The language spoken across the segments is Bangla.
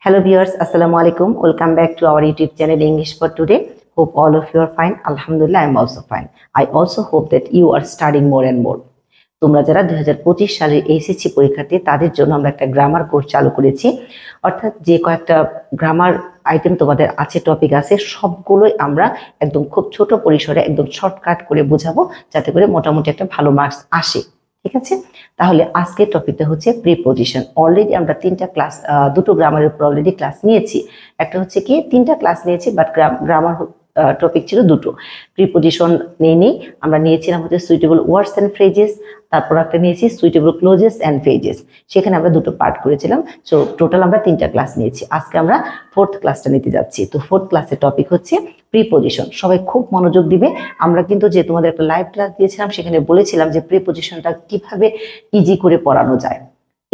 Hello viewers, Assalamu alaikum. Welcome back to our YouTube channel English for Today. Hope all of you are fine. Alhamdulillah, I am also fine. I also hope that you are studying more and more. তোমরা যারা 2025 সালের এইচএসসি পরীক্ষার্থী তাদের জন্য আমরা একটা গ্রামার কোর্স চালু করেছি। অর্থাৎ যে কয়েকটা গ্রামার আইটেম তোমাদের আছে, টপিক আছে, সবগুলোই আমরা একদম খুব ছোট পরিসরে একদম শর্টকাট করে বোঝাবো, যাতে করে মোটামুটি একটা ভালো মার্কস আসে। ঠিক আছে, তাহলে আজকের টপিকটা হচ্ছে প্রিপজিশন। অলরেডি আমরা দুটো গ্রামারের উপর অলরেডি ক্লাস নিয়েছি। একটা হচ্ছে কি তিনটা ক্লাস নিয়েছি, বাট গ্রামার টপিক ছিল দুটো। প্রিপজিশন নেই, আমরা নিয়েছিলাম হচ্ছে সুইটেবল ওয়ার্ডস অ্যান্ড ফ্রেজেস, তারপর একটা নিয়েছি সুইটেবল ক্লোজেস অ্যান্ড ফ্রেজেস। সেখানে আমরা দুটো পার্ট করেছিলাম। সো টোটাল আমরা তিনটা ক্লাস নিয়েছি। আজকে আমরা ফোর্থ ক্লাসটা নিতে যাচ্ছি। তো ফোর্থ ক্লাসের টপিক হচ্ছে প্রিপজিশন। সবাই খুব মনোযোগ দিবে। আমরা কিন্তু যে তোমাদের একটা লাইভ ক্লাস দিয়েছিলাম সেখানে বলেছিলাম যে প্রিপজিশনটা কিভাবে ইজি করে পড়ানো যায়।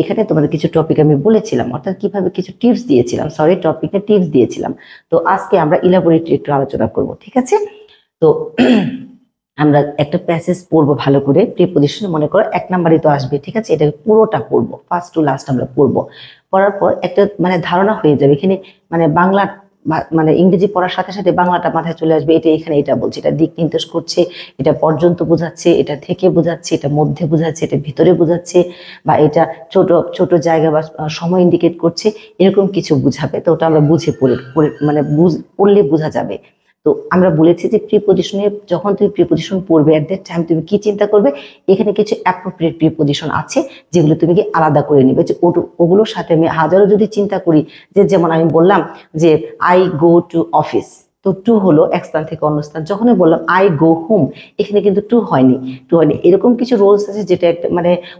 এখানে তোমাদের কিছু টপিক আমি বলেছিলাম, অর্থাৎ কিভাবে কিছু টিপস দিয়েছিলাম, টপিকে টিপস দিয়েছিলাম। তো আজকে আমরা ইলাবোরেটলি একটু আলোচনা করব। ঠিক আছে, তো আমরা একটা প্যাসেজ পড়বো ভালো করে। প্রিপজিশন মনে করো 1 নাম্বারই তো আসবে। ঠিক আছে, এটা পুরোটা পড়বো, ফার্স্ট টু লাস্ট আমরা পড়বো। পড়ার পর একটা ধারণা হয়ে যাবে এখানে, বাংলা ইংরেজি পড়ার সাথে সাথে বাংলাটা মাথায় চলে আসবে। এটা এখানে এটা বলছে, এটা দিক নির্দেশ করছে, এটা পর্যন্ত বোঝাচ্ছে, এটা থেকে বোঝাচ্ছে, এটা মধ্যে বোঝাচ্ছে, এটা ভিতরে বোঝাচ্ছে, বা এটা ছোট ছোট জায়গা বা সময় ইন্ডিকেট করছে, এরকম কিছু বুঝাবে। তো ওটা আমরা বুঝে পড়লে বোঝা যাবে। তো আমরা বলেছি যে প্রিপজিশনে যখন তুমি প্রিপজিশন পড়বে, এট দ্যাট টাইম তুমি কি চিন্তা করবে, এখানে কিছু অ্যাপ্রোপ্রিয়েট প্রিপজিশন আছে যেগুলো তুমি কি আলাদা করে নিবে। যে ওগুলোর সাথে আমি হাজারো যদি চিন্তা করি, যে যেমন আমি বললাম যে আই গো টু অফিস, তো টু হলো এক স্থান থেকে অন্য স্থান। যখন বললাম আই গো হোম, এখানে কিন্তু টু হয়নি। এরকম কিছু রুলস আছে যেটা একটা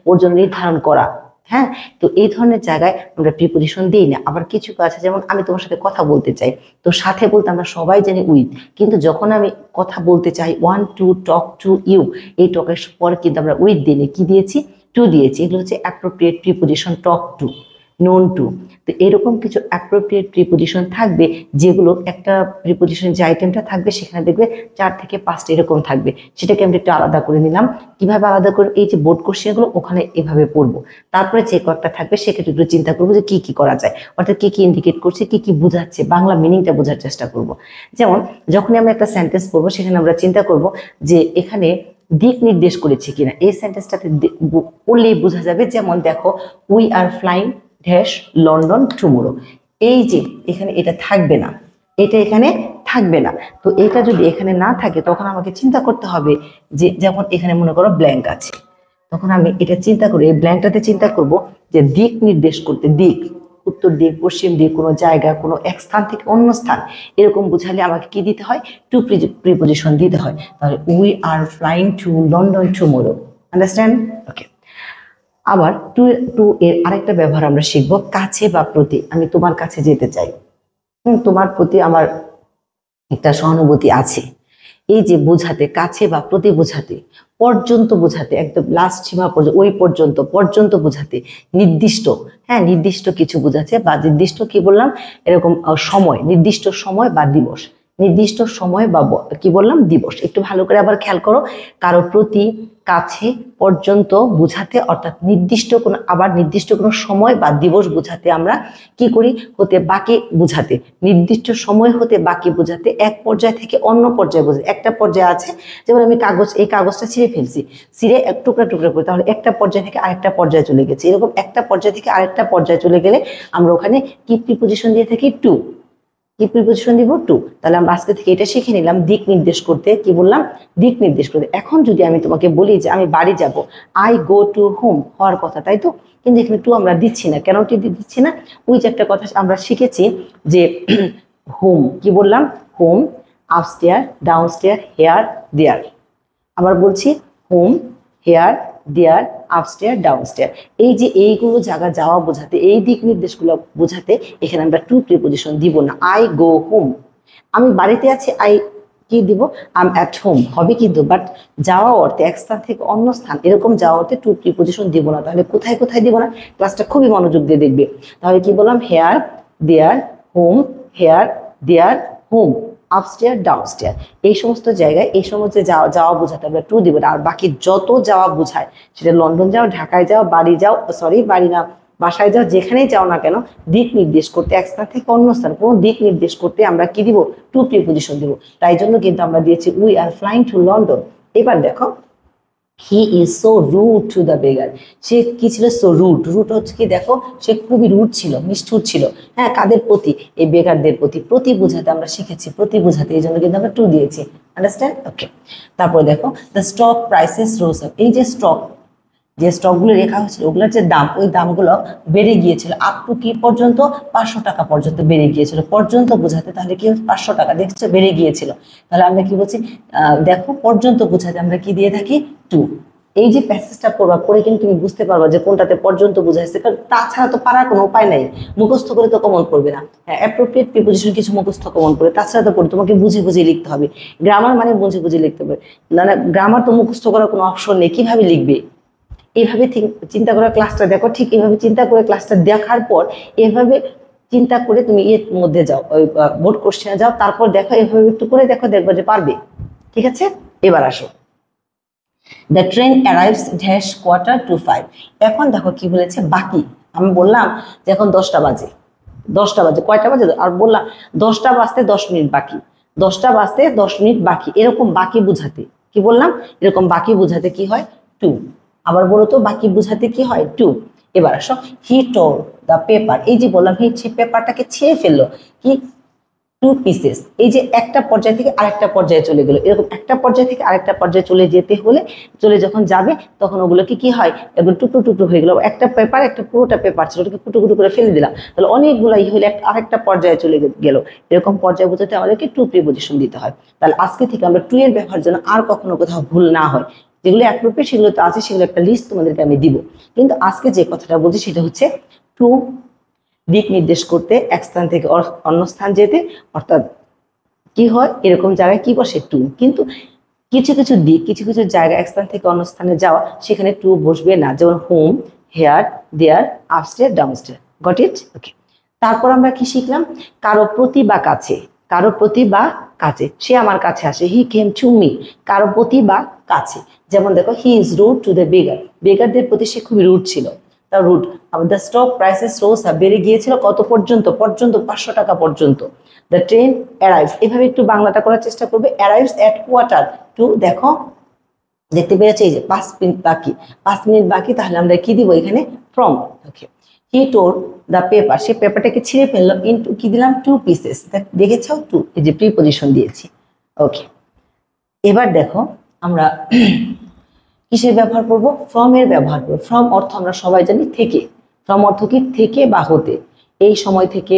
ওর জন্য নির্ধারণ করা। হ্যাঁ, তো এই ধরনের জায়গায় আমরা প্রিপজিশন দিই না। আবার কিছু আছে, যেমন আমি তোমার সাথে কথা বলতে চাই, তো সাথে বলতে আমরা সবাই জানি উইথ, কিন্তু যখন আমি কথা বলতে চাই want to talk to you, এই টকের পর কিন্তু আমরা উইথ দিই, কি দিয়েছি, টু দিয়েছি। এগুলো হচ্ছে appropriate preposition, talk to, known to. তো এরকম কিছু অ্যাপ্রোপ্রিয়েট প্রিপজিশন থাকবে, যেগুলো একটা প্রিপজিশন যে আইটেমটা থাকবে সেখানে দেখবে 4 থেকে 5টা এরকম থাকবে। সেটাকে আমরা একটু আলাদা করে নিলাম। কিভাবে আলাদা করে, এই যে বোর্ড কোশ্চেনগুলো ওখানে এভাবে পড়বো। তারপরে যে কয়েকটা থাকবে সেক্ষেত্রে একটু চিন্তা করবো যে কি কি করা যায়, অর্থাৎ কি কি ইন্ডিকেট করছে, কি কি বোঝাচ্ছে, বাংলা মিনিংটা বোঝার চেষ্টা করব। যেমন যখনই আমরা একটা সেন্টেন্স পড়বো সেখানে আমরা চিন্তা করব যে এখানে দিক নির্দেশ করেছে কিনা। এই সেন্টেন্সটাতে পড়লেই বোঝা যাবে। যেমন দেখো, we are flying dash London tomorrow. এই যে এখানে এটা থাকবে না, এটা এখানে থাকবে না। তো এটা যদি এখানে না থাকে তখন আমাকে চিন্তা করতে হবে যে, যেমন এখানে মনে করো ব্ল্যাঙ্ক আছে, তখন আমি এটা চিন্তা করি, এই ব্ল্যাঙ্কটাতে চিন্তা করব যে দিক নির্দেশ করতে, দিক উত্তর দিক, পশ্চিম দিক, কোনো জায়গা, কোনো এক স্থান থেকে অন্য স্থান, এরকম বুঝালে আমাকে কি দিতে হয়, টু প্রিপজিশন দিতে হয়। তাহলে we are flying to London tomorrow. Understand? Okay. আবার টু টু এর আরেকটা ব্যবহার আমরা শিখবো, কাছে বা প্রতি। আমি তোমার কাছে যেতে চাই, তোমার প্রতি আমার একটা সহানুভূতি আছে। এই যে বোঝাতে, কাছে বা প্রতি বোঝাতে, পর্যন্ত বোঝাতে, একদম লাস্ট সীমা পর্যন্ত, ওই পর্যন্ত, পর্যন্ত বোঝাতে, নির্দিষ্ট, হ্যাঁ নির্দিষ্ট কিছু বোঝাচ্ছে, বা নির্দিষ্ট কি বললাম, এরকম সময়, নির্দিষ্ট সময় বা দিবস, নির্দিষ্ট সময় বা কি বললাম, দিবস। একটু ভালো করে আবার খেয়াল করো, কারো প্রতি, কাছে, পর্যন্ত বোঝাতে, অর্থাৎ নির্দিষ্ট কোনো, আবার নির্দিষ্ট কোনো সময় বা দিবস বোঝাতে আমরা কি করি, হতে বাকি বোঝাতে, নির্দিষ্ট সময় হতে বাকি বোঝাতে, এক পর্যায় থেকে অন্য পর্যায়ে বোঝাতে। একটা পর্যায়ে আছে, যেমন আমি এই কাগজটা ছিঁড়ে ফেলছি, ছিঁড়ে এক টুকরা টুকরা করে, তাহলে একটা পর্যায় থেকে আরেকটা পর্যায়ে চলে গেছে। এরকম একটা পর্যায় থেকে আরেকটা পর্যায়ে চলে গেলে আমরা ওখানে কি প্রিপজিশন দিয়ে থাকি, টু। কি প্রিপজিশন দিব, টু। তাহলে আমরা আজকে থেকে এটা শিখে নিলাম, দিক নির্দেশ করতে। কি বললাম, দিক নির্দেশ করতে। এখন যদি আমি তোমাকে বলি যে আমি বাড়ি যাব, আই গো টু হোম, হওয়ার কথা, তাই তো, কিন্তু এখানে টু আমরা দিচ্ছি না। কেন টু দিচ্ছি না? ওই যে একটা কথা আমরা শিখেছি যে হোম, কি বললাম, হোম, আপস্টেয়ার, ডাউনস্টেয়ার, হেয়ার, দেয়ার। আবার বলছি, হোম, হেয়ার, দেয়ার, আপস্টেয়ার, ডাউনস্টেয়ার। এই যে এইগুলো জায়গা যাওয়া বোঝাতে, এই দিক নির্দেশগুলো বোঝাতে এখানে আমরা টু প্রিপজিশন দিব না। আই গো হোম, আমি বাড়িতে আছি, আই কি দিব, আই এম অ্যাট হোম হবে কিন্তু, বাট যাওয়া অর্থে, এক স্থান থেকে অন্য স্থান, এরকম যাওয়া অর্থে টু প্রিপজিশন দিব না। তাহলে কোথায় কোথায় দিব না, ক্লাসটা খুবই মনোযোগ দিয়ে দেখবে। তাহলে কি বললাম, hair, there, home, here, there, home, upstair, ডাউনস্টেয়ার, এই সমস্ত জায়গায়, এই সমস্ত যাওয়া বোঝাতে আমরা টু দিব না। আর বাকি যত যাওয়া বোঝায়, সেটা লন্ডন যাও, ঢাকায় যাও, বাড়ি যাও, সরি বাড়ি না, বাসায় যাও, যেখানেই যাও না কেন, দিক নির্দেশ করতে এক স্থান থেকে অন্য স্থান, কোনো দিক নির্দেশ করতে আমরা কি দিব, টু প্রিপোজিশন দিব। তাই জন্য কিন্তু আমরা দিয়েছি we are flying to London. এবার দেখো, he is so rude to the beggar. সে কি ছিল, সো রুড। রুড হচ্ছে কি, দেখো সে খুবই রুড ছিল, নিষ্ঠুর ছিল। হ্যাঁ, কাদের প্রতি, এই বেগারদের প্রতি। প্রতি বোঝাতে আমরা শিখেছি, প্রতি বোঝাতে, এই জন্য কিন্তু আমরা টু দিয়েছি। আন্ডারস্ট্যান্ড? ওকে। তারপর দেখো, the stock prices rose up. এই যে স্টক, যে স্টকগুলো রেখা হয়েছিল ওগুলোর যে দাম, ওই দামগুলো বেড়ে গিয়েছিল। আপ টু কি পর্যন্ত, 500 টাকা পর্যন্ত বেড়ে গিয়েছিল। পর্যন্ত বোঝাতে তাহলে কি, 500 টাকা দেখছো বেড়ে গিয়েছিল। তাহলে আমরা কি বলছি, দেখো পর্যন্ত বোঝাতে আমরা কি দিয়ে থাকি, টু। এই যে প্যাসেজটা পড়বা, পড়ে কিন্তু তুমি বুঝতে পারবা যে কোনটাতে পর্যন্ত বোঝাইছে, কারণ তাছাড়া তো পারার কোনো উপায় নাই। মুখস্থ করে তো কমন করবে না। হ্যাঁ, অ্যাপ্রোপ্রিয়েট প্রিপোজিশন কিছু মুখস্থ কমন করে, তাছাড়া তো পড়ে তোমাকে বুঝে বুঝে লিখতে হবে। গ্রামার মানে বুঝে বুঝে লিখতে হবে, না না গ্রামার তো মুখস্থ করার কোনো অপশন নেই। কিভাবে লিখবে, এইভাবে চিন্তা করে ক্লাসটা দেখো, ঠিক এইভাবে চিন্তা করে ক্লাসটা দেখার পর এভাবে চিন্তা করে তুমি এর মধ্যে যাও, ওই বোর্ড কোশ্চেনে যাও, তারপর দেখো এভাবে একটু করে দেখো, দেখবো যে পারবে। ঠিক আছে, এবার আসো। The train arrives dash 4:45। এখন দেখো কি বলেছে, বাকি। আমি বললাম যে এখন 10টা বাজে। 10টা বাজে, কয়টা বাজে, আর বললাম 10টা বাজতে 10 মিনিট বাকি। 10টা বাজতে 10 মিনিট বাকি, এরকম বাকি বুঝাতে কি বললাম, এরকম বাকি বুঝাতে কি হয়, টু। আবার বলো তো, বাকি বুঝাতে কি হয়, টু। এবার আসো, হি টোর দ্য পেপার। এই যে বললাম, হি পেপারটাকে ছিঁড়ে ফেললো, কি, টু পিসেস। এই যে একটা পর্যায় থেকে আরেকটা পর্যায়ে চলে গেল, এরকম একটা পর্যায় থেকে আরেকটা পর্যায়ে চলে যেতে হলে, চলে যখন যাবে তখন ওগুলোকে কি হয়, একদম টুকরো টুকরো হয়ে গেল। একটা পেপার, একটা পুরোটা পেপার ছিল, ওটাকে কুটু কুটু করে ফেলে দিলাম, তাহলে অনেকগুলাই হলে আরেকটা পর্যায়ে চলে গেল। এরকম পর্যায়ে বোঝাতে আমাদেরকে টু প্রিপোজিশন দিতে হয়। তাহলে আজকে থেকে আমরা টু এর ব্যবহার যেন আর কখনো কোথাও ভুল না হয়। যেগুলো অ্যাপ্রোপ্রিয়েট সেগুলো তো আছে, সেগুলো একটা লিস্ট তোমাদেরকে আমি দিব। কিন্তু আজকে যে কথাটা বলছি সেটা হচ্ছে টু দিক নির্দেশ করতে এক স্থান থেকে অন্য স্থান যেতে, অর্থাৎ কি হয়, এরকম জায়গায় কি বসে, টু। কিন্তু কিছু কিছু দিক, কিছু কিছু জায়গা, এক স্থান থেকে অন্য স্থানে যাওয়া, সেখানে টু বসবে না। যেমন home, here, there, upstair, downstair. Got it? Okay. তারপর আমরা কি শিখলাম, কারো প্রতি বা কাছে। কারো প্রতি বা কাছে, সে আমার কাছে আসে, হি কেম টু মি। কারো প্রতি বা কাছে, যেমন দেখো, he is rude to the beggar. বেগারদের প্রতি সে খুবই রুড ছিল। তা রুড। আবার the stock prices rose up, বেড়ে গিয়েছিল কত পর্যন্ত, পর্যন্ত 500 টাকা পর্যন্ত। দ্য ট্রেন অ্যারাইভস, এভাবে একটু বাংলাটা করার চেষ্টা করবে। অ্যারাইভস এট 4:45। দেখো, দেখতে পেয়েছে, এই যে 5 মিনিট বাকি, 5 মিনিট বাকি, তাহলে আমরা কি দিব এখানে, ফ্রম। ওকে। হি টোর দ্য পেপার, সে পেপারটাকে ছিঁড়ে ফেললো, ইনটু কি দিলাম, টু পিসেস। দেখেছ, টু, এই যে প্রিপোজিশন দিয়েছি। ওকে। এবার দেখো, আমরা কিসের ব্যবহার করব, ফ্রম এর ব্যবহার করব। ফ্রম অর্থ আমরা সবাই জানি থেকে। ফ্রম অর্থ কি, থেকে বা হতে। এই সময় থেকে,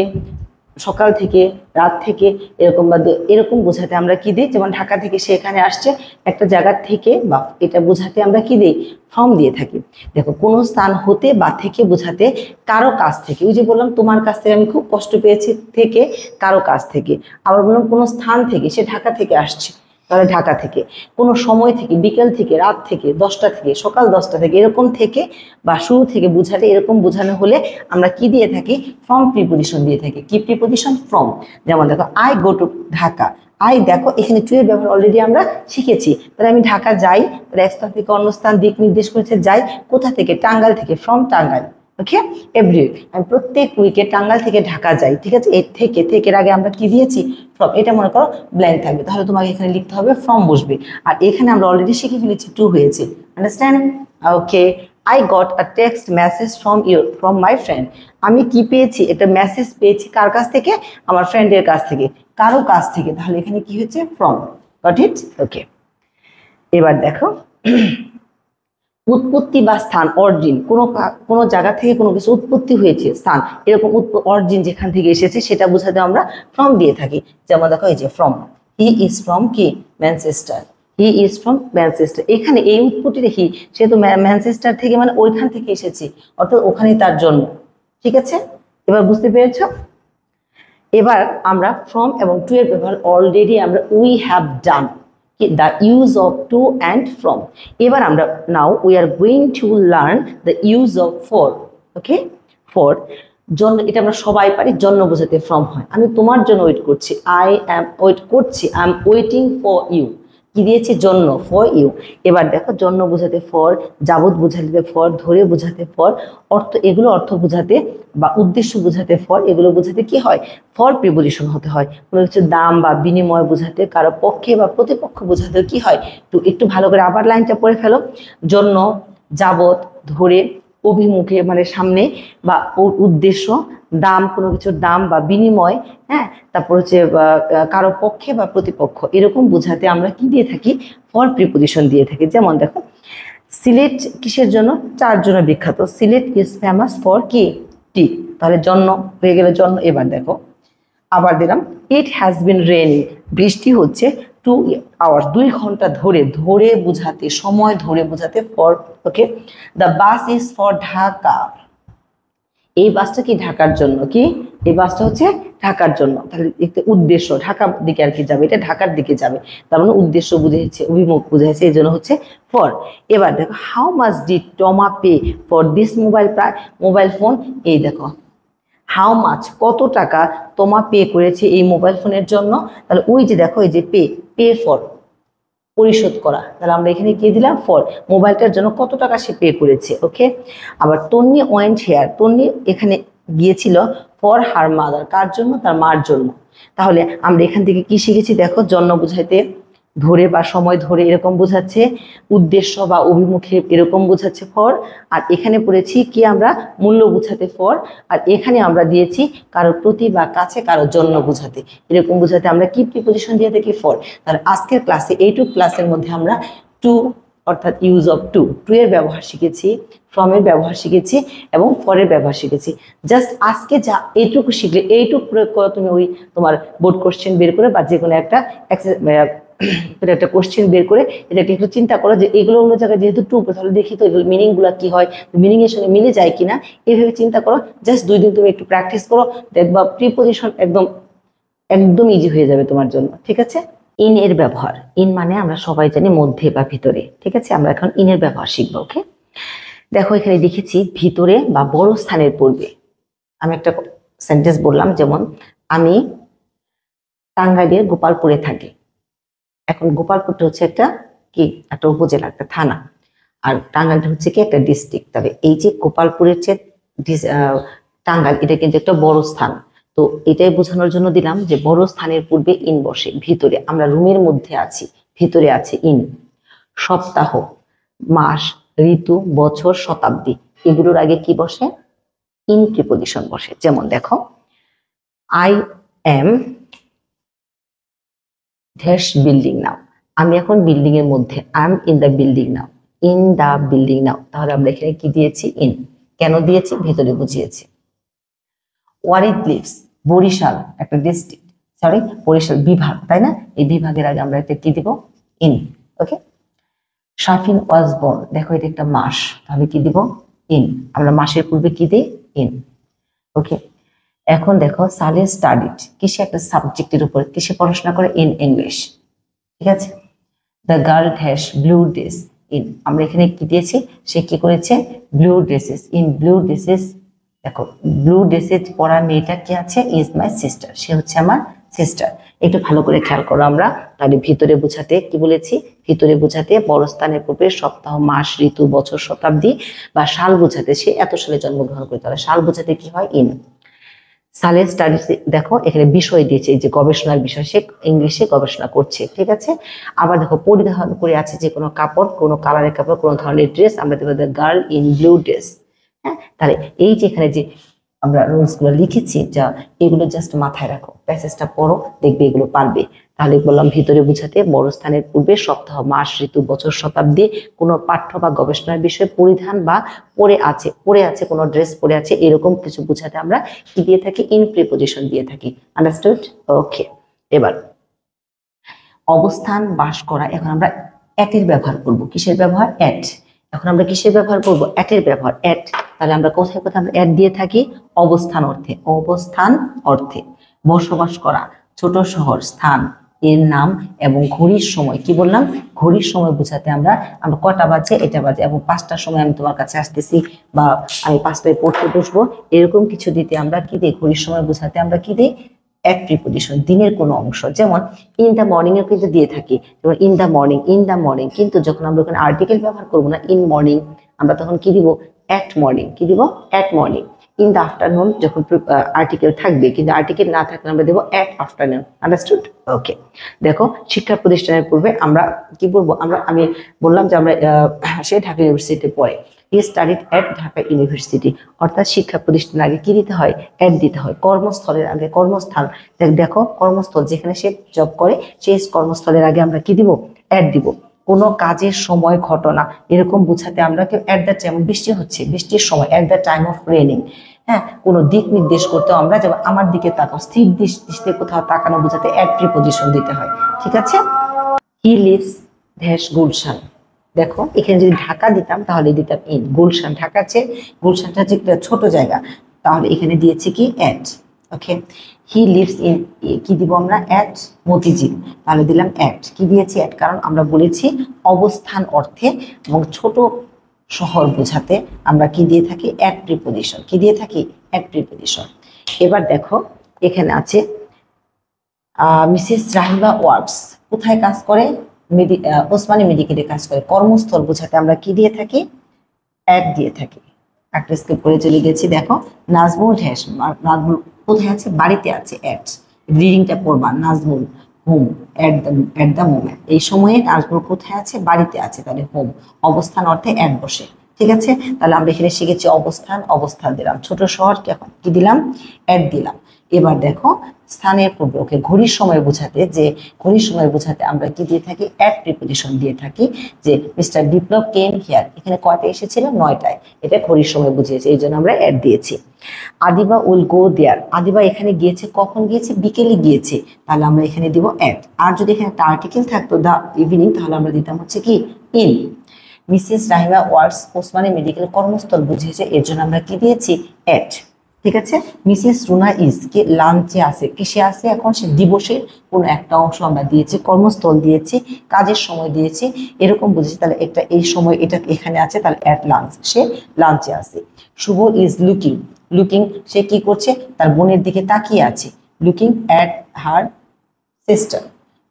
সকাল থেকে, রাত থেকে, এরকম বা এরকম বোঝাতে আমরা কি দিই, যেমন ঢাকা থেকে সে এখানে আসছে, একটা জায়গা থেকে বা এটা বোঝাতে আমরা কি দিই, ফ্রম দিয়ে থাকি। দেখো, কোনো স্থান হতে বা থেকে বোঝাতে কারো কাছ থেকে, ওই যে বললাম তোমার কাছ থেকে আমি খুব কষ্ট পেয়েছি, থেকে কারো কাছ থেকে। আবার বললাম কোনো স্থান থেকে, সে ঢাকা থেকে আসছে, তাহলে ঢাকা থেকে। কোনো সময় থেকে, বিকেল থেকে, রাত থেকে, 10টা থেকে, সকাল 10টা থেকে, এরকম থেকে বা শুরু থেকে বোঝাতে, এরকম বোঝানো হলে আমরা কি দিয়ে থাকি, ফ্রম প্রিপোজিশন দিয়ে থাকি। কি প্রিপোজিশন, ফ্রম। যেমন দেখো, I go to Dhaka. I, দেখো এখানে টু এর ব্যবহার অলরেডি আমরা শিখেছি। তাহলে আমি ঢাকা যাই, তাহলে এক স্থান থেকে অন্য স্থান দিক নির্দেশ করেছে, যাই কোথা থেকে, টাঙ্গাইল থেকে, from Tangail. Okay. Every week, আমি প্রত্যেক উইকে টাঙ্গাইল থেকে ঢাকা যাই। ঠিক আছে, এর থেকে, থেকের আগে আমরা কি দিয়েছি, ফ্রম। এটা মনে করো ব্ল্যাঙ্ক থাকবে, তাহলে তোমাকে এখানে লিখতে হবে ফ্রম বসবে। আর এখানে আমরা অলরেডি শিখে ফেলেছি, টু হয়েছে। Understand? Okay. I got a text message from my friend. আমি কি পেয়েছি, একটা মেসেজ পেয়েছি, কার কাছ থেকে, আমার ফ্রেন্ডের কাছ থেকে, কারো কাছ থেকে। তাহলে এখানে কি হচ্ছে, ফ্রম। Goat it? ওকে। এবার দেখো, উৎপত্তি বা স্থান, অরিজিন। কোনো জায়গা থেকে কোনো কিছু উৎপত্তি হয়েছে, স্থান, এরকম অরিজিন যেখান থেকে এসেছে সেটা বোঝাতে আমরা ফ্রম দিয়ে থাকি। যেমন দেখো, এই যে ফ্রম, হি ইজ ফ্রম কি, Manchester. He is from Manchester. এখানে এই উৎপত্তিটা হি, সে তো ম্যানচেস্টার থেকে, মানে ওইখান থেকে এসেছে, অর্থাৎ ওখানেই তার জন্ম। ঠিক আছে, এবার বুঝতে পেরেছ? এবার আমরা ফ্রম এবং টু এর ব্যবহার অলরেডি আমরা we have done, the use of to and from. এবার আমরা now we are going to learn the use of for. Okay, for জন্য, এটা আমরা সবাই পারি, জন্য বোঝাতে ফ্রম হয়। আমি তোমার জন্য ওয়েট করছি, আই এম ওয়েট করছি, I am waiting for you. কি দিয়েছি? জন্য, ফর ইউ। এবার দেখো জন্য বোঝাতে ফর, যাবত বোঝাতে ফর, ধরে বোঝাতে ফর, অর্থ এগুলো অর্থ বোঝাতে বা উদ্দেশ্য বোঝাতে ফর, এগুলো বোঝাতে কি হয়? ফর প্রিপোজিশন হতে হয়। কোনো কিছু দাম বা বিনিময় বোঝাতে, কারো পক্ষে বা প্রতিপক্ষ বোঝাতে কি হয়? তো একটু ভালো করে আবার লাইনটা পড়ে ফেলো। জন্য, যাবত, ধরে, অভিমুখে মানে সামনে বা উদ্দেশ্য, দাম কোনো কিছুর দাম বা বিনিময়, হ্যাঁ, তারপর হচ্ছে কারো পক্ষে বা প্রতিপক্ষ, এরকম বোঝাতে আমরা কি দিয়ে থাকি? ফর প্রিপোজিশন দিয়ে থাকি। যেমন দেখো সিলেট কিসের জন্য? চার জন্য বিখ্যাত। সিলেট ইজ ফেমাস ফর কি? টি। তাহলে জন্য হয়ে গেল জন্য। এবার দেখো আবার দিলাম, ইট হ্যাজ বিন রেইনি, বৃষ্টি হচ্ছে 2 আওয়ার্স, 2 ঘন্টা ধরে, ধরে বোঝাতে, সময় ধরে বোঝাতে for. Okay, the bus is for Dhaka, এই বাসটা কি? ঢাকার জন্য। কি? এই বাসটা হচ্ছে ঢাকার জন্য। তাহলে একটা উদ্দেশ্য, ঢাকার দিকে আর কি যাবে, এটা ঢাকার দিকে যাবে, তার মানে উদ্দেশ্য বুঝেছে, অভিমুখ বুঝেছে, এই জন্য হচ্ছে ফর। এবার দেখো how much did টমা pay for this mobile phone, এই দেখো হাউ মাচ কত টাকা তোমা পে করেছে এই মোবাইল ফোনের জন্য। তাহলে ওই যে দেখো এই যে পে, পে ফর পরিশোধ করা, তাহলে আমরা এখানে কি দিলাম? ফর। মোবাইলটার জন্য কত টাকা সে পে করেছে। ওকে, আবার তন্নি ওয়েন্ট হেয়ার, তন্নি এখানে গিয়েছিল ফর হার মাদার, কার জন্য? তার মার জন্য। তাহলে আমরা এখান থেকে কি শিখেছি? দেখো জন্য বুঝাইতে ধরে বা সময় ধরে এরকম বোঝাচ্ছে, উদ্দেশ্য বা অভিমুখে এরকম বোঝাচ্ছে ফর। আর এখানে পড়েছি কি আমরা? মূল্য বোঝাতে ফর। আর এখানে আমরা দিয়েছি কারোর প্রতি বা কাছে, কারোর জন্য বোঝাতে, এরকম বোঝাতে আমরা কি প্রিপোজিশন দিয়ে থাকি? ফর। তাহলে আজকের ক্লাসে, এইটুকু ক্লাসের মধ্যে আমরা টু অর্থাৎ ইউজ অফ টু, টু এর ব্যবহার শিখেছি, ফ্রম এর ব্যবহার শিখেছি এবং ফরের ব্যবহার শিখেছি। জাস্ট আজকে যা এইটুকু শিখলে, এইটুকু প্রয়োগ করো তুমি ওই তোমার বোর্ড কোশ্চেন বের করে বা যে কোনো একটা একটা কোশ্চেন বের করে এটাকে একটু চিন্তা করো যে এগুলো অন্য জায়গায় যেহেতু টু, তাহলে দেখি তো এগুলো মিনিং গুলা কি হয়, মিনিং এর সঙ্গে মিলে যায় কিনা, এইভাবে চিন্তা করো। জাস্ট 2 দিন তুমি একটু প্র্যাকটিস করো, দেখবা প্রিপোজিশন একদম একদম ইজি হয়ে যাবে তোমার জন্য। ঠিক আছে? ইন এর ব্যবহার, ইন মানে আমরা সবাই জানি মধ্যে বা ভিতরে। ঠিক আছে, আমরা এখন ইন এর ব্যবহার শিখবো। ওকে, দেখো এখানে লিখেছি ভিতরে বা বড় স্থানের পূর্বে। আমি একটা সেন্টেন্স বললাম, যেমন আমি টাঙ্গাইলের গোপালপুরে থাকি। এখন গোপালপুরটা হচ্ছে একটা কি? একটা উপজেলা, একটা থানা। আর টাঙ্গাইলটা হচ্ছে কি? একটা ডিস্ট্রিক্ট। তবে এই যে গোপালপুরের যে টাঙ্গাইল, এটা কিন্তু একটা বড় স্থান। তো এটাই বোঝানোর জন্য দিলাম যে বড় স্থানের পূর্বে ইন বসে। ভিতরে, আমরা রুমের মধ্যে আছি, ভিতরে আছে ইন। সপ্তাহ, মাস, ঋতু, বছর, শতাব্দী, এগুলোর আগে কি বসে? ইন প্রিপোজিশন বসে। যেমন দেখো I am dash building now, আমি এখন বিল্ডিং এর মধ্যে। I am in the building now, in the building now. তাহলে আমরা এখানে কি দিয়েছি? ইন। কেন দিয়েছি? ভেতরে বুঝিয়েছি। ওয়ারিদ লিভস, বরিশাল একটা ডিস্ট্রিক্ট, সরি বরিশাল বিভাগ, তাই না? এই বিভাগের আগে আমরা এটা কি দিব? In. Okay, Shafin was born, দেখো এটা একটা মাস, তাহলে কি দিব? ইন। আমরা মাসের পূর্বে কি দিই? ইন। ওকে, এখন দেখো সালে স্টাডিড, কিসে? একটা সাবজেক্টের উপর, কিসে পড়াশোনা করে? In English. ঠিক আছে, the girl has blue dress, in. আমরা এখানে কি দিয়েছি? সে কি করেছে? Blue dresses, in blue dresses. দেখো ব্লু ড্রেসেস পরা মেয়েটা কি আছে? ইজ মাই সিস্টার, সে হচ্ছে আমার সিস্টার। একটু ভালো করে খেয়াল করো। আমরা তাহলে ভিতরে বোঝাতে কি বলেছি? ভিতরে বোঝাতে বড় স্থানের পূর্বে সপ্তাহ, মাস, ঋতু, বছর, শতাব্দী বা সাল বোঝাতে সে এত সালে জন্মগ্রহণ করে, তাহলে সাল বোঝাতে কি হয়? ইন। সালে স্টাডিজ, দেখো এখানে বিষয় দিয়েছে, এই যে গবেষণার বিষয়, সে ইংলিশে গবেষণা করছে। ঠিক আছে, আবার দেখো পরিধান করে আছে যে কোনো কাপড়, কোনো কালারের কাপড়, কোনো ধরনের ড্রেস, আমরা দেবো the girl in blue dress. হ্যাঁ, তাহলে এই যে এখানে যে আমরা রুলস গুলো লিখেছি, যা এগুলো জাস্ট মাথায় রাখো, প্যাসেজটা পড়ো, দেখবে এগুলো পারবে। তাহলে বললাম ভিতরে বুঝাতে বড় স্থানের পূর্বে সপ্তাহ, মাস, ঋতু, বছর, শতাব্দী, কোনো পাঠ্য বা গবেষণার বিষয়ে পরিধান বা পরে আছে কোনো ড্রেস পরে আছে, এরকম কিছু বুঝাতে আমরা কি দিয়ে থাকি? ইন প্রিপোজিশন দিয়ে থাকি। আন্ডারস্টুড? ওকে, এবার অবস্থান, বাস করা। এখন আমরা এটের ব্যবহার করব। কিসের ব্যবহার? এট। এখন আমরা কিসের ব্যবহার করব? এটের ব্যবহার, এট। তাহলে আমরা কোথায় কোথায় আমরা এট দিয়ে থাকি? অবস্থান অর্থে, অবস্থান অর্থে। বসবাস করা, ছোট শহর, স্থান, এর নাম এবং ঘড়ির সময়। কি বললাম? ঘড়ির সময় বোঝাতে আমরা কটা বাজে, এটা বাজে, এবং 5টার সময় আমি তোমার কাছে আসতেছি বা আমি 5টায় পড়তে বসবো, এরকম কিছু দিতে আমরা কি দিই? ঘড়ির সময় বোঝাতে আমরা কি দিই? অ্যাট প্রিপজিশন, দিনের কোনো অংশ। যেমন ইন দ্য মর্নিং এর কিন্তু দিয়ে থাকি, যেমন in the morning, in the morning. কিন্তু যখন আমরা ওখানে আর্টিকেল ব্যবহার করবো না ইন মর্নিং, আমরা তখন কি দিব? At morning. কি দিব? At morning. In the afternoon যখন আর্টিকেল থাকবে, কিন্তু আর্টিকেল না থাকলে আমরা দেবো অ্যাট আফটারনুন। আন্ডারস্টুড? ওকে। দেখো শিক্ষা প্রতিষ্ঠানের পূর্বে আমরা কি বলবো? আমি বললাম যে আমরা সে ঢাকা ইউনিভার্সিটিতে পড়ে, হি স্টাডিড অ্যাট ঢাকা ইউনিভার্সিটি। অর্থাৎ শিক্ষা প্রতিষ্ঠানের আগে কি দিতে হয়? অ্যাট দিতে হয়। কর্মস্থলের আগে, কর্মস্থান, দেখো কর্মস্থল যেখানে সে জব করে সেই কর্মস্থলের আগে আমরা কি দিব? অ্যাট দিব। কোনো কাজের সময়, ঘটনা এরকম বোঝাতে আমরা কেউ অ্যাট দ্য টাইম, বৃষ্টি হচ্ছে, বৃষ্টির সময়, at the time of raining. হ্যাঁ, কোনো দিক নির্দেশ করতে আমরা, যেমন আমার দিকে তাকাও, স্থির দৃষ্টিতে কোথাও তাকানো বোঝাতে অ্যাট প্রিপজিশন দিতে হয়। ঠিক আছে? He lives dash Gulshan. দেখো এখানে যদি ঢাকা দিতাম তাহলে দিতাম ইন। গুলশান, ঢাকা চেয়ে গুলশানটা হচ্ছে একটা ছোট জায়গা, তাহলে এখানে দিয়েছি কি? At. Okay. He lives in, কি দিব আমরা? অ্যাট মতিঝিল, তাহলে দিলাম অ্যাট। কি দিয়েছি? অ্যাট, কারণ আমরা বলেছি অবস্থান অর্থে এবং ছোট শহর বোঝাতে আমরা কি দিয়ে থাকি? At preposition. কি দিয়ে থাকি? At preposition. এবার দেখো এখানে আছে মিসেস রাহিমা ওয়ার্কস, কোথায় কাজ করে? ওসমানী মেডিকেলে কাজ করে। কর্মস্থল বোঝাতে আমরা কি দিয়ে থাকি? অ্যাট দিয়ে থাকি। একটা স্কিপ করে চলে গেছি। দেখো নাজমুল ঢ্যাশ, নাজমুল কোথায় আছে? বাড়িতে আছে। অ্যাট, রিডিংটা পড়বা। Nazmul home at the moment, এই সময়ে নাজমুল কোথায় আছে? বাড়িতে আছে, তাহলে হোম। অবস্থান অর্থে অ্যাট বসে। ঠিক আছে? তাহলে আমরা এখানে শিখেছি অবস্থান, অবস্থান দিলাম। ছোট শহর কি দিলাম? অ্যাট দিলাম। এবার দেখো স্থানের পূর্বে, ওকে, ঘড়ির সময় বোঝাতে, যে ঘড়ির সময় বোঝাতে আমরা কি দিয়ে থাকি? অ্যাট প্রিপজিশন দিয়ে থাকি। যে মিস্টার বিপ্লব কেম হিয়ার, এখানে কয়টা এসেছিল? 9টায়। এটা ঘড়ির সময় বুঝিয়েছে, এই জন্য আমরা অ্যাট দিয়েছি। আদিবা উইল গো দেয়ার, আদিবা এখানে গিয়েছে, কখন গিয়েছে? বিকেলে গিয়েছে, তাহলে আমরা এখানে দিব অ্যাট। আর যদি এখানে একটা আর্টিকেল থাকতো দ্য ইভিনিং, তাহলে আমরা দিতাম হচ্ছে কি? In. Mrs Rahima works Osmani medical, কর্মস্থল বুঝিয়েছে, এর জন্য আমরা কি দিয়েছি? অ্যাট। ঠিক আছে? মিসেস রুনা ইজ, কে লাঞ্চে আছে, কিসে আছে এখন? সে দিবসের কোনো একটা অংশ আমরা দিয়েছি, কর্মস্থল দিয়েছি, কাজের সময় দিয়েছি, এরকম বুঝেছি, তাহলে একটা এই সময় এটা এখানে আছে, তাহলে অ্যাট লাঞ্চ, সে লাঞ্চে আছে। শুভ ইজ লুকিং, লুকিং সে কি করছে? তার বোনের দিকে তাকিয়ে আছে। Looking at her sister.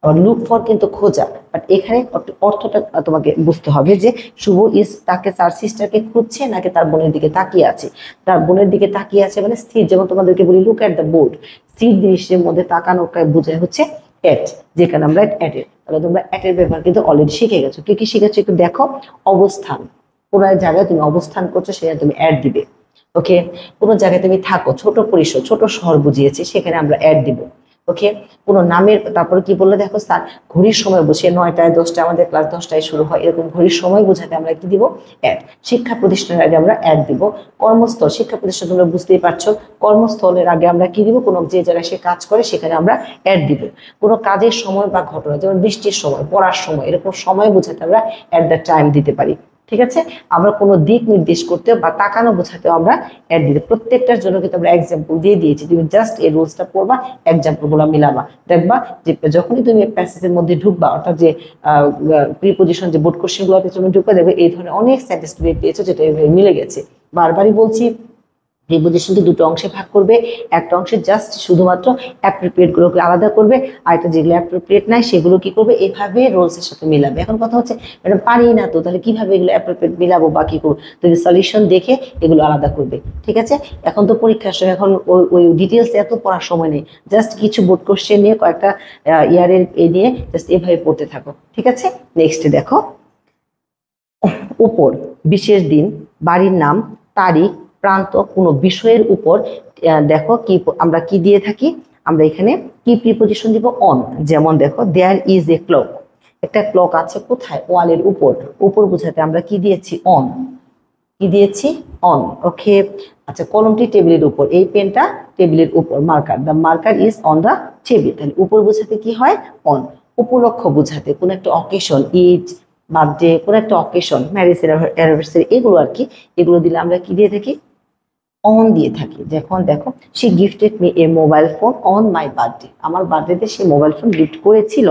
আবার লুক ফর কিন্তু খোঁজা, বাট এখানে অর্থটা তোমাকে বুঝতে হবে যে শুভ ইজ তাকে, তার সিস্টারকে খুঁজছে নাকি তার বোনের দিকে তাকিয়ে আছে। তার বোনের দিকে তাকিয়ে আছে মানে স্থির, যেমন তোমাদেরকে বলি লুক অ্যাট দ্য বোর্ড, স্থির দৃশ্যের মধ্যে তাকানোকে বোঝায় হচ্ছে অ্যাট, যেখানে আমরা অ্যাটের। তাহলে তোমরা অ্যাটের ব্যবহার কিন্তু অলরেডি শিখে গেছো। কি কি শিখেছো একটু দেখো। অবস্থান, কোন জায়গায় তুমি অবস্থান করছো সেখানে তুমি অ্যাট দিবে। ওকে। কোনো জায়গায় তুমি থাকো, ছোট পরিসর, ছোট শহর বুঝিয়েছে, সেখানে আমরা অ্যাট দিব। ওকে। কোনো নামের, তারপরে কি বললো দেখো, স্যার ঘড়ির সময় বসে 9টায় 10টায়, আমাদের ক্লাস 10টায় শুরু হয়, এরকম ঘড়ির সময় বোঝাতে আমরা কি দিব? অ্যাট। শিক্ষা প্রতিষ্ঠানের আগে আমরা অ্যাট দিব। কর্মস্থল, শিক্ষা প্রতিষ্ঠান তোমরা বুঝতেই পারছো, কর্মস্থলের আগে আমরা কি দিব? কোনো যে জায়গায় সে কাজ করে সেখানে আমরা অ্যাট দিব। কোনো কাজের সময় বা ঘটনা, যেমন বৃষ্টির সময়, পড়ার সময়, এরকম সময় বোঝাতে আমরা অ্যাট দ্য টাইম দিতে পারি। ঠিক আছে? আমরা কোনো দিক নির্দেশ করতে বা তাকানো বোঝাতেও আমরা অ্যাড দিতে, প্রত্যেকটার জন্য কিন্তু আমরা এক্সাম্পল দিয়ে দিয়েছি। তুমি জাস্ট এই রুলসটা পড়বা, এক্সাম্পল গুলো মিলাবা, দেখবা যে যখনই তুমি প্যাসেজের মধ্যে ঢুকবা, অর্থাৎ যে প্রিপজিশন যে বোর্ড কোশ্চেন গুলোতে তুমি ঢুকবে, দেখবে এই ধরনের অনেক সেন্টেন্স তুমি পেয়েছো যেটা মিলে গেছে। বারবারই বলছি, প্রিপজিশনকে দুটো অংশে ভাগ করবে, একটা অংশে জাস্ট শুধুমাত্র অ্যাপ্রোপ্রিয়েট গুলোকে আলাদা করবে, আর একটা যেগুলো অ্যাপ্রোপ্রিয়েট নাই সেগুলো কি করবে? এভাবে রোলসের সাথে মিলাবে। এখন কথা হচ্ছে ম্যাডাম পারি না তো, তাহলে কিভাবে এগুলো অ্যাপ্রোপ্রিয়েট মিলাবো বা কি করবো? তুমি সলিউশন দেখে এগুলো আলাদা করবে। ঠিক আছে? এখন তো পরীক্ষার সময়, এখন ওই ডিটেলস এত পড়ার সময় নেই, জাস্ট কিছু বোর্ড কোশ্চেন নিয়ে কয়েকটা ইয়ারের নিয়ে জাস্ট এভাবে পড়তে থাকো। ঠিক আছে? নেক্সট দেখো, উপর, বিশেষ দিন, বাড়ির নাম, তারিখ, প্রান্ত, কোনো বিষয়ের উপর। দেখো কি আমরা কি দিয়ে থাকি? আমরা এখানে কি প্রিপজিশন দিব? অন। যেমন দেখো দেয়ার ইজ এ ক্লক, একটা ক্লক আছে কোথায়? ওয়ালের উপর। উপর বোঝাতে আমরা কি দিয়েছি? অন। কি দিয়েছি? অন। ওকে। আচ্ছা, কলমটি টেবিলের উপর, এই পেনটা টেবিলের উপর। Marker, the marker is on the table, তাহলে উপর বোঝাতে কি হয়? অন। উপলক্ষ বোঝাতে কোন একটা অকেশন, ঈদ, বার্থডে, কোন একটা অকেশন, ম্যারেজ অ্যানিভার্সারি, এগুলো আর কি, এগুলো দিলে আমরা কি দিয়ে থাকি? অন দিয়ে থাকি। যখন দেখো সে gifted me a mobile phone on my birthday, আমার বার্থডেতে সে মোবাইল ফোন গিফট করেছিল।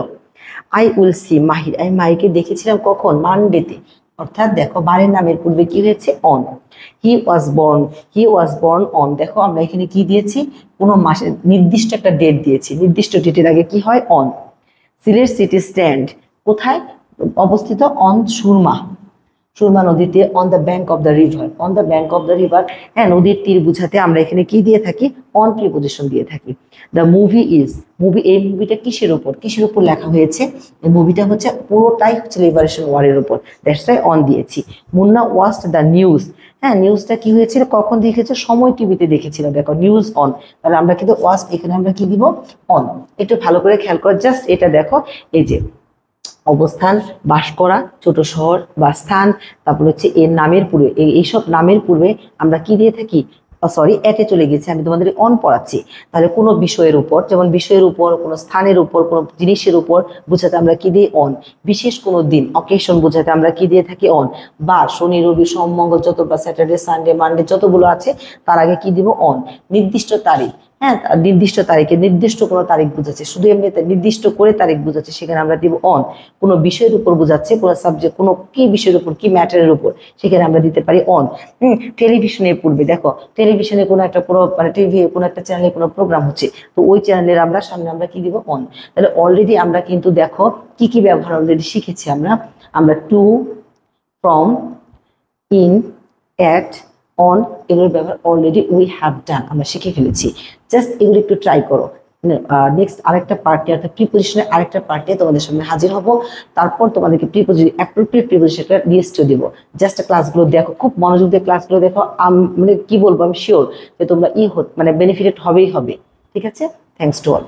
আই উইল সি মাহির, আমি মাহিরকে দেখেছিলাম কখন? মানডেতে। অর্থাৎ দেখো বারের নামের পূর্বে কি হয়েছে on. He was born, he was born on. দেখো আমরা এখানে কি দিয়েছি, কোনো মাসের নির্দিষ্ট একটা ডেট দিয়েছি, নির্দিষ্ট ডেটের আগে কি হয় অন। সিলেট সিটি স্ট্যান্ড কোথায় অবস্থিত, অন সুরমা, সুরমা নদীতে, on the bank of the river, on the bank of the river. হ্যাঁ, নদীর তীর বুঝাতে আমরা এখানে কি দিয়ে থাকি, অন প্রিপোজিশন দিয়ে থাকি। দ্য মুভি ইজ, মুভি, এই মুভিটা কিসের উপর লেখা হয়েছে, এই মুভিটা হচ্ছে পুরোটাই হচ্ছে লিবারেশন ওয়ারের উপর, দ্যাটস ওয়াই অন দিয়েছি। মুন্না ওয়াচড দ্য নিউজ, হ্যাঁ নিউজটা কি হয়েছিল, কখন দেখেছে, সময় টিভিতে দেখেছিল, দেখো নিউজ অন, তাহলে আমরা কিন্তু ওয়াচ এখানে আমরা কি দিব, অন। একটু ভালো করে খেয়াল করো, জাস্ট এটা দেখো, এই যে অবস্থান, বাস করা, ছোট শহর বা স্থান, তারপর হচ্ছে এর নামের পূর্বে, এইসব নামের পূর্বে আমরা কি দিয়ে থাকি, সরি এটে চলে গেছে, আমি তোমাদের অন পড়াচ্ছি। তাহলে কোনো বিষয়ের উপর, যেমন বিষয়ের উপর, কোনো স্থানের উপর, কোনো জিনিসের উপর বোঝাতে আমরা কি দিই অন। বিশেষ কোনো দিন, অকেশন বোঝাতে আমরা কি দিয়ে থাকি অন। বা শনি রবি সোম মঙ্গল যত, বা স্যাটারডে সানডে মানডে যতগুলো আছে তার আগে কি দিব অন। নির্দিষ্ট তারিখ, হ্যাঁ নির্দিষ্ট তারিখে, নির্দিষ্ট কোনো তারিখ বোঝাচ্ছে, শুধু এমনি নির্দিষ্ট করে তারিখ বোঝাচ্ছে, সেখানে আমরা দিব অন। কোনো বিষয়ের উপর বোঝাচ্ছে, কোনো সাবজেক্ট, কোনো কি বিষয়ের উপর, কি ম্যাটারের উপর, সেখানে আমরা দিতে পারি অন। টেলিভিশনের পূর্বে দেখো, টেলিভিশনে কোনো একটা মানে টিভি কোনো একটা চ্যানেলে কোনো প্রোগ্রাম হচ্ছে, তো ওই চ্যানেলের আমরা সামনে আমরা কি দিব অন। তাহলে অলরেডি আমরা কিন্তু দেখো কি কি ব্যবহার অলরেডি শিখেছি আমরা to, from, in, at, on, এগুলোর ব্যবহার অলরেডি উই হ্যাভ ডান, আমরা শিখে ফেলেছি। জাস্ট এগুলো একটু ট্রাই করো। নেক্সট আরেকটা পার্টে, অর্থাৎ প্রিপোজিশনের আরেকটা পার্টে তোমাদের সামনে হাজির হব। তারপর তোমাদেরকে প্রিপোজিশন, অ্যাপ্রোপ্রিয়েট প্রিপোজিশনটা লিস্টও দিব। জাস্ট ক্লাসগুলো দেখো, খুব মনোযোগ দিয়ে ক্লাসগুলো দেখো, মানে কি বলবো, আমি শিওর যে তোমরা মানে বেনিফিটেড হবেই হবে। ঠিক আছে, থ্যাংকস টু অল।